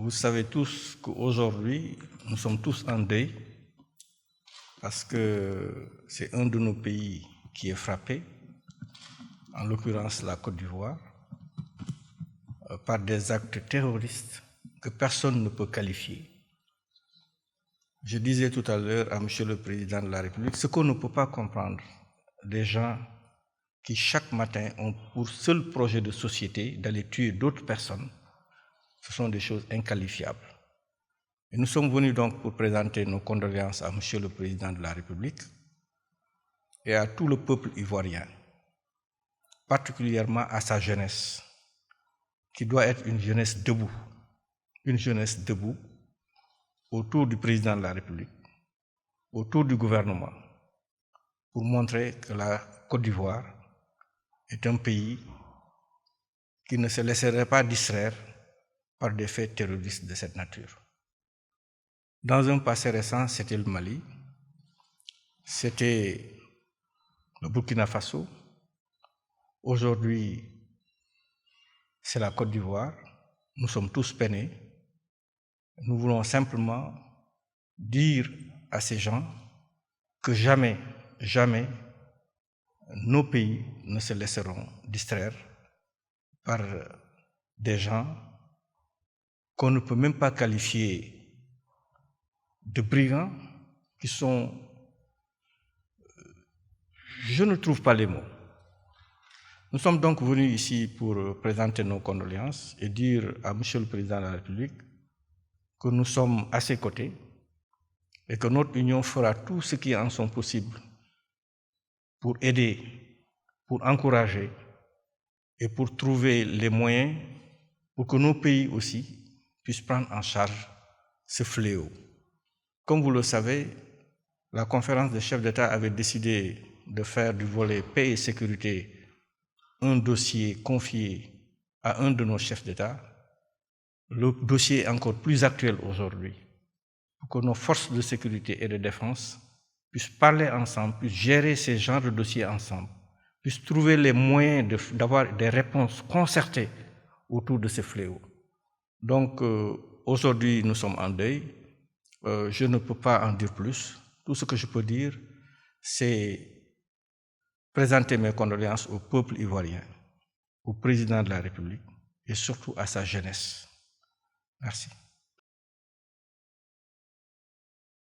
Vous savez tous qu'aujourd'hui, nous sommes tous en deuil parce que c'est un de nos pays qui est frappé, en l'occurrence la Côte d'Ivoire, par des actes terroristes que personne ne peut qualifier. Je disais tout à l'heure à Monsieur le Président de la République, ce qu'on ne peut pas comprendre des gens qui chaque matin ont pour seul projet de société d'aller tuer d'autres personnes, ce sont des choses inqualifiables. Et nous sommes venus donc pour présenter nos condoléances à Monsieur le Président de la République et à tout le peuple ivoirien, particulièrement à sa jeunesse, qui doit être une jeunesse debout autour du Président de la République, autour du gouvernement, pour montrer que la Côte d'Ivoire est un pays qui ne se laisserait pas distraire par des faits terroristes de cette nature. Dans un passé récent, c'était le Mali, c'était le Burkina Faso. Aujourd'hui, c'est la Côte d'Ivoire. Nous sommes tous peinés. Nous voulons simplement dire à ces gens que jamais nos pays ne se laisseront distraire par des gens qu'on ne peut même pas qualifier de brigands, qui sont... Je ne trouve pas les mots. Nous sommes donc venus ici pour présenter nos condoléances et dire à Monsieur le Président de la République que nous sommes à ses côtés et que notre union fera tout ce qui est en son possible pour aider, pour encourager et pour trouver les moyens pour que nos pays aussi puissent prendre en charge ce fléau. Comme vous le savez, la conférence des chefs d'État avait décidé de faire du volet paix et sécurité un dossier confié à un de nos chefs d'État. Le dossier est encore plus actuel aujourd'hui, pour que nos forces de sécurité et de défense puissent parler ensemble, puissent gérer ces genres de dossiers ensemble, puissent trouver les moyens d'avoir des réponses concertées autour de ces fléaux. Donc, aujourd'hui, nous sommes en deuil. Je ne peux pas en dire plus. Tout ce que je peux dire, c'est présenter mes condoléances au peuple ivoirien, au président de la République et surtout à sa jeunesse. Merci.